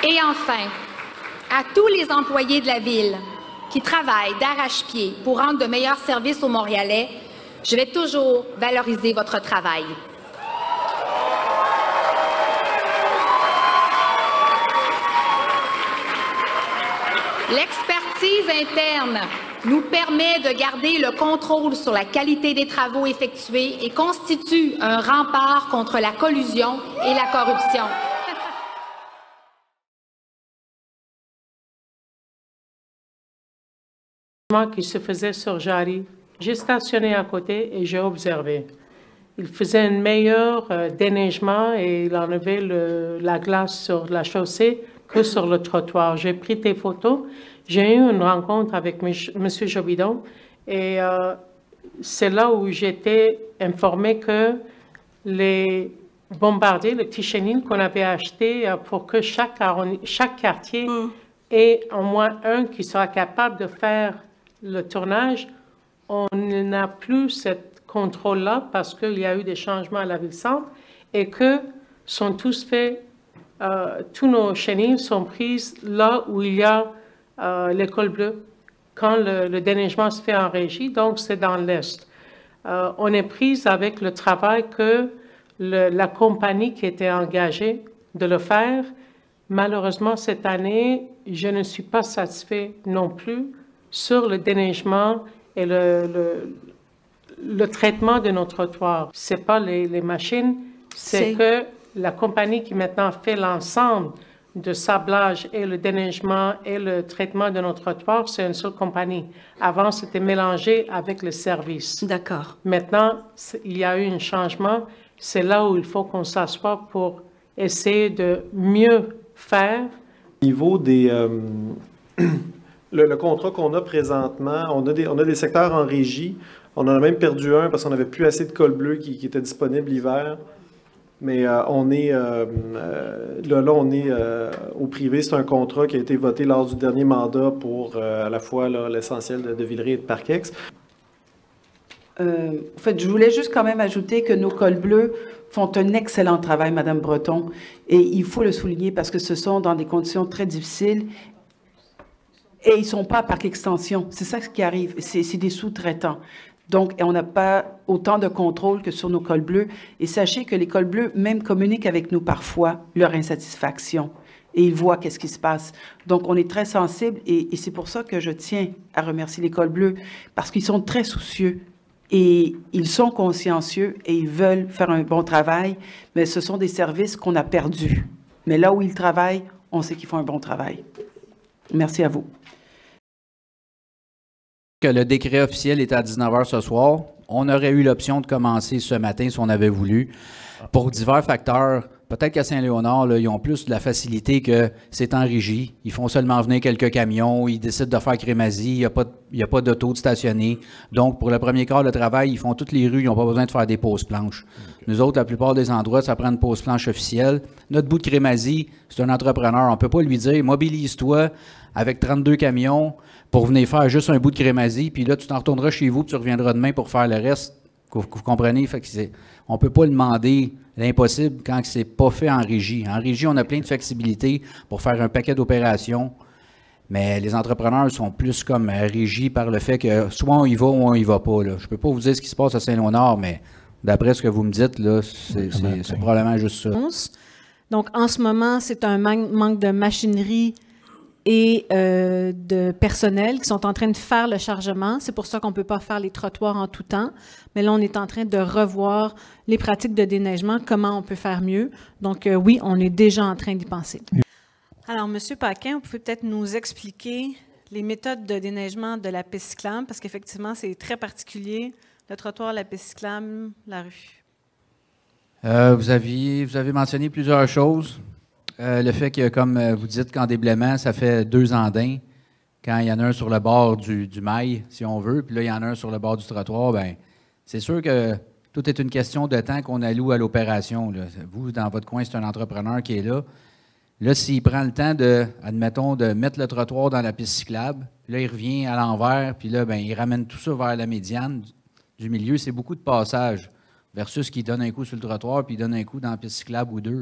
Et enfin, à tous les employés de la Ville qui travaillent d'arrache-pied pour rendre de meilleurs services aux Montréalais, je vais toujours valoriser votre travail. L'expertise interne nous permet de garder le contrôle sur la qualité des travaux effectués et constitue un rempart contre la collusion et la corruption. Qui se faisait sur Jarry, j'ai stationné à côté et j'ai observé. Il faisait un meilleur déneigement et il enlevait la glace sur la chaussée que sur le trottoir. J'ai pris des photos. J'ai eu une rencontre avec M. Jobidon et c'est là où j'étais informée que les bombardiers, le petit chenil qu'on avait acheté pour que chaque quartier ait au moins un qui sera capable de faire le tournage, on n'a plus ce contrôle-là parce qu'il y a eu des changements à la ville-centre et que sont tous faits, tous nos chenilles sont prises là où il y a l'école bleue, quand le déneigement se fait en régie, donc c'est dans l'Est. On est prise avec le travail que la compagnie qui était engagée de le faire. Malheureusement, cette année, je ne suis pas satisfait non plus sur le déneigement et le traitement de nos trottoirs. Ce n'est pas les machines, c'est que la compagnie qui maintenant fait l'ensemble de sablage et le déneigement et le traitement de nos trottoirs, c'est une seule compagnie. Avant, c'était mélangé avec le service. D'accord. Maintenant, il y a eu un changement. C'est là où il faut qu'on s'assoie pour essayer de mieux faire. Au niveau des... Le contrat qu'on a présentement, on a des secteurs en régie. On en a même perdu un parce qu'on n'avait plus assez de colle bleue qui était disponible l'hiver. Mais on est au privé. C'est un contrat qui a été voté lors du dernier mandat pour à la fois l'essentiel de Villeray et de Parkex. En fait, je voulais juste quand même ajouter que nos cols bleus font un excellent travail, Madame Breton, et il faut le souligner parce que ce sont dans des conditions très difficiles. Et ils ne sont pas par extension. C'est ça ce qui arrive. C'est des sous-traitants. Donc, on n'a pas autant de contrôle que sur nos cols bleus. Et sachez que les cols bleus même communiquent avec nous parfois leur insatisfaction. Et ils voient qu'est-ce qui se passe. Donc, on est très sensible et c'est pour ça que je tiens à remercier les cols bleus parce qu'ils sont très soucieux et ils sont consciencieux et ils veulent faire un bon travail. Mais ce sont des services qu'on a perdus. Mais là où ils travaillent, on sait qu'ils font un bon travail. Merci à vous. Que le décret officiel est à 19h ce soir. On aurait eu l'option de commencer ce matin si on avait voulu. Pour divers facteurs, peut-être qu'à Saint-Léonard, ils ont plus de la facilité que c'est en régie. Ils font seulement venir quelques camions, ils décident de faire crémazie, il n'y a pas d'auto de stationner. Donc, pour le premier quart de travail, ils font toutes les rues, ils n'ont pas besoin de faire des pauses planches. Nous autres, la plupart des endroits, ça prend une pause planche officielle. Notre bout de crémazie, c'est un entrepreneur. On ne peut pas lui dire, mobilise-toi avec 32 camions pour venir faire juste un bout de crémazie, puis là, tu t'en retourneras chez vous, puis tu reviendras demain pour faire le reste. Vous comprenez? Fait que on ne peut pas demander l'impossible quand ce n'est pas fait en régie. En régie, on a plein de flexibilité pour faire un paquet d'opérations, mais les entrepreneurs sont plus comme régis par le fait que soit on y va ou on y va pas. Là. Je ne peux pas vous dire ce qui se passe à Saint-Léonard, mais d'après ce que vous me dites, là, c'est probablement juste ça. Donc, en ce moment, c'est un manque de machinerie et de personnel qui sont en train de faire le chargement. C'est pour ça qu'on ne peut pas faire les trottoirs en tout temps. Mais là, on est en train de revoir les pratiques de déneigement, comment on peut faire mieux. Donc, oui, on est déjà en train d'y penser. Alors, M. Paquin, vous pouvez peut-être nous expliquer les méthodes de déneigement de la piste cyclable, parce qu'effectivement, c'est très particulier, le trottoir, la piste cyclable, la rue. Vous avez mentionné plusieurs choses. Le fait que, comme vous dites, qu'en déblaiement, ça fait 2 andins. Quand il y en a un sur le bord du mail, si on veut, puis là, il y en a un sur le bord du trottoir, bien, c'est sûr que tout est une question de temps qu'on alloue à l'opération. Vous, dans votre coin, c'est un entrepreneur qui est là. Là, s'il prend le temps admettons, de mettre le trottoir dans la piste cyclable, là, il revient à l'envers, puis là, bien, il ramène tout ça vers la médiane du milieu. C'est beaucoup de passages versus qu'il donne un coup sur le trottoir, puis il donne un coup dans la piste cyclable ou deux.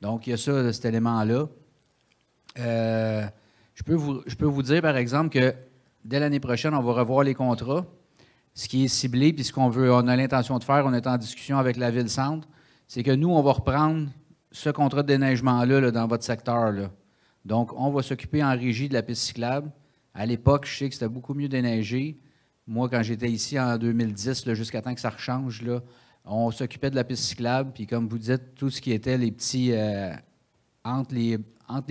Donc, il y a ça, cet élément-là. Je peux vous dire, par exemple, que dès l'année prochaine, on va revoir les contrats. Ce qui est ciblé, puis ce qu'on a l'intention de faire, on est en discussion avec la Ville-Centre, c'est que nous, on va reprendre ce contrat de déneigement-là là, dans votre secteur. Là. Donc, on va s'occuper en régie de la piste cyclable. À l'époque, je sais que c'était beaucoup mieux déneigé. Moi, quand j'étais ici en 2010, là, jusqu'à temps que ça rechange, là, on s'occupait de la piste cyclable, puis comme vous dites, tout ce qui était les petits... entre les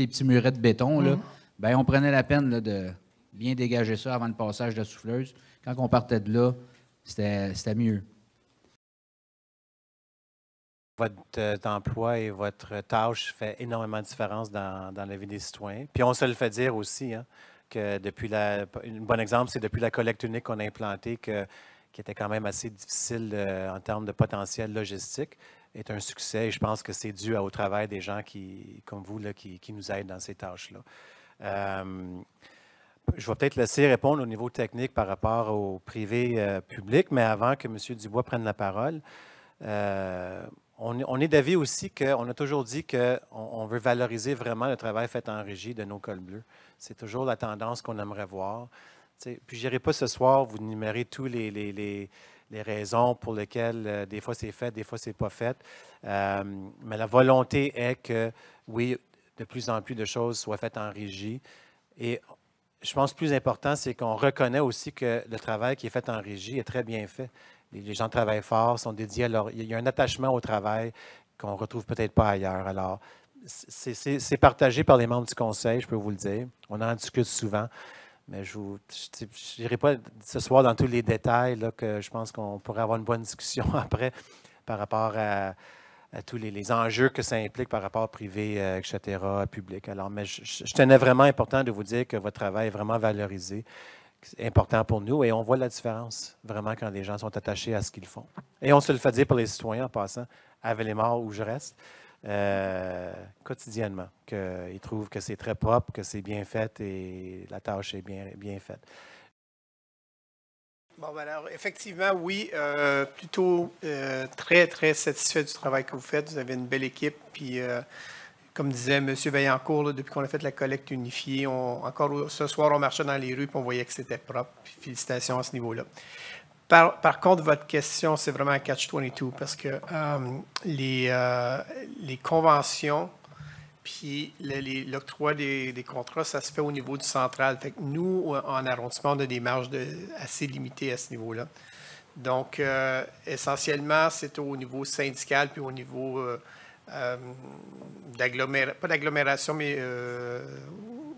petits murets de béton, là, ben, on prenait la peine là, de bien dégager ça avant le passage de la souffleuse. Quand on partait de là, c'était mieux. Votre emploi et votre tâche fait énormément de différence dans la vie des citoyens. Puis on se le fait dire aussi, hein, que depuis un bon exemple, c'est depuis la collecte unique qu'on a implantée, qui était quand même assez difficile en termes de potentiel logistique, est un succès. Et je pense que c'est dû au travail des gens comme vous là, qui nous aident dans ces tâches-là. Je vais peut-être laisser répondre au niveau technique par rapport au privé public, mais avant que M. Dubois prenne la parole, on est d'avis aussi qu'on a toujours dit qu'on veut valoriser vraiment le travail fait en régie de nos cols bleus. C'est toujours la tendance qu'on aimerait voir. T'sais, puis je n'irai pas ce soir vous numérer tous les raisons pour lesquelles des fois c'est fait, des fois c'est pas fait. Mais la volonté est que, oui, de plus en plus de choses soient faites en régie. Et je pense que le plus important, c'est qu'on reconnaît aussi que le travail qui est fait en régie est très bien fait. Les gens travaillent fort, sont dédiés à leur... Il y a un attachement au travail qu'on ne retrouve peut-être pas ailleurs. Alors, c'est partagé par les membres du conseil, je peux vous le dire. On en discute souvent. Mais je n'irai pas ce soir dans tous les détails, là, que je pense qu'on pourrait avoir une bonne discussion après par rapport à tous les enjeux que ça implique par rapport privé, etc., public. Alors, mais je tenais vraiment important de vous dire que votre travail est vraiment valorisé. C'est important pour nous et on voit la différence vraiment quand les gens sont attachés à ce qu'ils font. Et on se le fait dire pour les citoyens en passant, à Vélémar où je reste, quotidiennement, qu'ils trouvent que c'est très propre, que c'est bien fait et la tâche est bien faite. Bon, ben alors, effectivement, oui, plutôt très, très satisfait du travail que vous faites. Vous avez une belle équipe, puis comme disait M. Vaillancourt, là, depuis qu'on a fait la collecte unifiée, encore ce soir, on marchait dans les rues, puis on voyait que c'était propre. Puis félicitations à ce niveau-là. Par contre, votre question, c'est vraiment un catch-22, parce que les conventions, puis l'octroi des contrats, ça se fait au niveau du central. Fait que nous, en arrondissement, on a des marges assez limitées à ce niveau-là. Donc, essentiellement, c'est au niveau syndical, puis au niveau pas d'agglomération, mais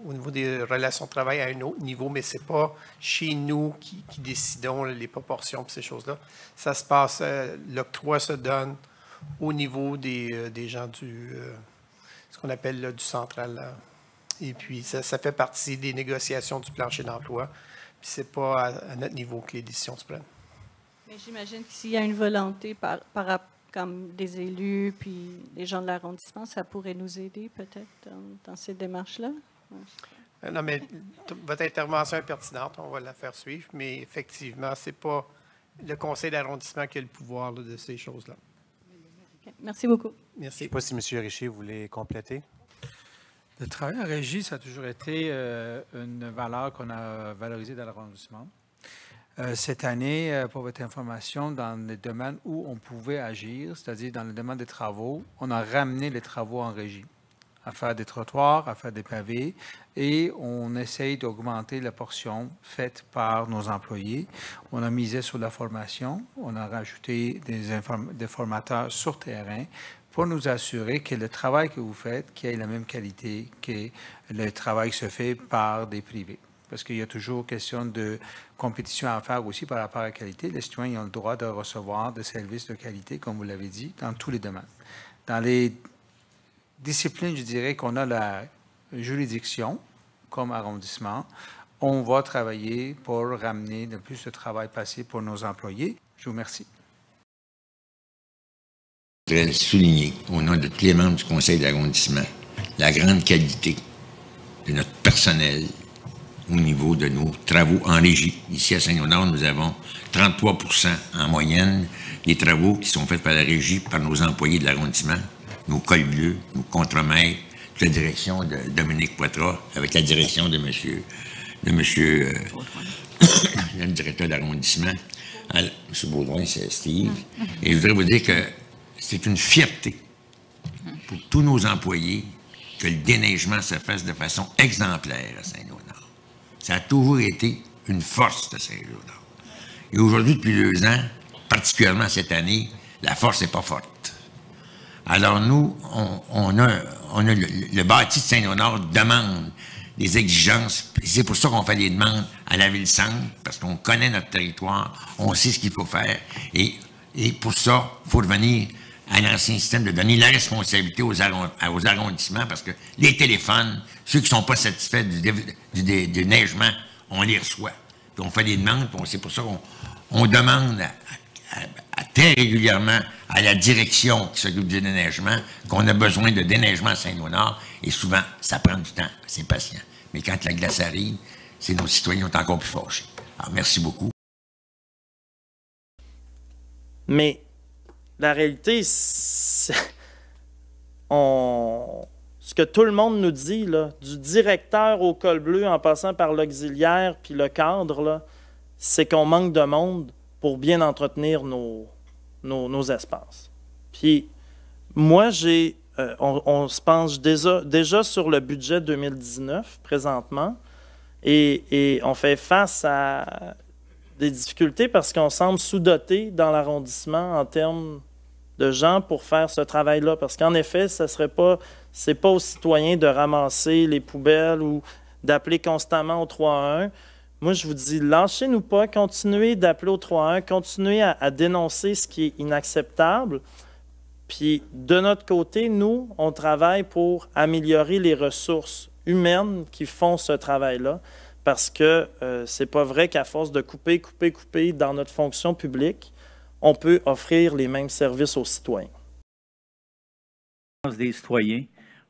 au niveau des relations de travail à un autre niveau, mais ce n'est pas chez nous qui décidons les proportions et ces choses-là. Ça se passe, l'octroi se donne au niveau des gens ce qu'on appelle là, du central. Là. Et puis, ça fait partie des négociations du plancher d'emploi. Puis, ce n'est pas à notre niveau que les décisions se prennent. Mais j'imagine que s'il y a une volonté comme des élus puis les gens de l'arrondissement, ça pourrait nous aider peut-être dans ces démarches-là? Non, mais votre intervention est pertinente, on va la faire suivre, mais effectivement, ce n'est pas le conseil d'arrondissement qui a le pouvoir là, de ces choses-là. Okay. Merci beaucoup. Merci. Je ne sais pas si M. Richer voulait compléter. Le travail en régie, ça a toujours été une valeur qu'on a valorisée dans l'arrondissement. Cette année, pour votre information, dans les domaines où on pouvait agir, c'est-à-dire dans le domaine des travaux, on a ramené les travaux en régie, à faire des trottoirs, à faire des pavés, et on essaye d'augmenter la portion faite par nos employés. On a misé sur la formation, on a rajouté des formateurs sur terrain pour nous assurer que le travail que vous faites, qu'il ait la même qualité que le travail qui se fait par des privés. Parce qu'il y a toujours question de compétition à faire aussi par rapport à la qualité. Les citoyens ont le droit de recevoir des services de qualité, comme vous l'avez dit, dans tous les domaines. Dans les disciplines, je dirais qu'on a la juridiction comme arrondissement. On va travailler pour ramener le plus de travail passé pour nos employés. Je vous remercie. Je voudrais souligner, au nom de tous les membres du conseil d'arrondissement, la grande qualité de notre personnel au niveau de nos travaux en régie. Ici, à Saint-Léonard, nous avons 33% en moyenne des travaux qui sont faits par la régie, par nos employés de l'arrondissement, nos cols bleus, nos contremaîtres, sous la direction de Dominique Poitras, avec la direction de monsieur le directeur d'arrondissement, M. Baudouin, c'est Steve. Et je voudrais vous dire que c'est une fierté pour tous nos employés que le déneigement se fasse de façon exemplaire à Saint-Léonard. Ça a toujours été une force de Saint-Léonard. Et aujourd'hui, depuis 2 ans, particulièrement cette année, la force n'est pas forte. Alors nous, on a le bâti de Saint-Léonard demande des exigences. C'est pour ça qu'on fait des demandes à la Ville-Centre, parce qu'on connaît notre territoire, on sait ce qu'il faut faire. Et pour ça, il faut revenir à l'ancien système de donner la responsabilité aux arrondissements, parce que les téléphones, ceux qui ne sont pas satisfaits du déneigement, on les reçoit. Puis on fait des demandes, puis c'est pour ça qu'on demande très régulièrement à la direction qui s'occupe du déneigement qu'on a besoin de déneigement à Saint-Léonard, et souvent, ça prend du temps, c'est patient. Mais quand la glace arrive, c'est nos citoyens qui sont encore plus fâchés. Alors, merci beaucoup. Mais la réalité, ce que tout le monde nous dit, là, du directeur au col bleu en passant par l'auxiliaire puis le cadre, c'est qu'on manque de monde pour bien entretenir nos espaces. Puis moi, on se penche déjà sur le budget 2019 présentement et on fait face à des difficultés parce qu'on semble sous-doté dans l'arrondissement en termes de gens pour faire ce travail-là. Parce qu'en effet, c'est pas aux citoyens de ramasser les poubelles ou d'appeler constamment au 311. Moi, je vous dis, lâchez-nous pas, continuez d'appeler au 311, continuez à dénoncer ce qui est inacceptable. Puis, de notre côté, nous, on travaille pour améliorer les ressources humaines qui font ce travail-là, parce que c'est pas vrai qu'à force de couper dans notre fonction publique, on peut offrir les mêmes services aux citoyens. Des citoyens,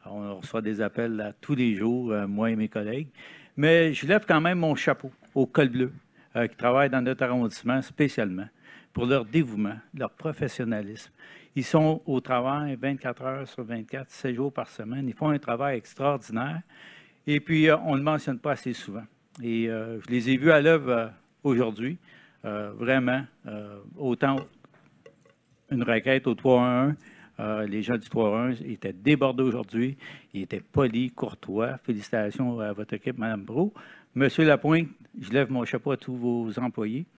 on reçoit des appels tous les jours, moi et mes collègues, mais je lève quand même mon chapeau au col bleu qui travaillent dans notre arrondissement spécialement pour leur dévouement, leur professionnalisme. Ils sont au travail 24 heures sur 24, 7 jours par semaine. Ils font un travail extraordinaire et puis on ne le mentionne pas assez souvent. Et je les ai vus à l'œuvre aujourd'hui, vraiment, autant une requête au 311, les gens du 311 étaient débordés aujourd'hui, ils étaient polis, courtois. Félicitations à votre équipe, Mme Brault. Monsieur Lapointe, je lève mon chapeau à tous vos employés.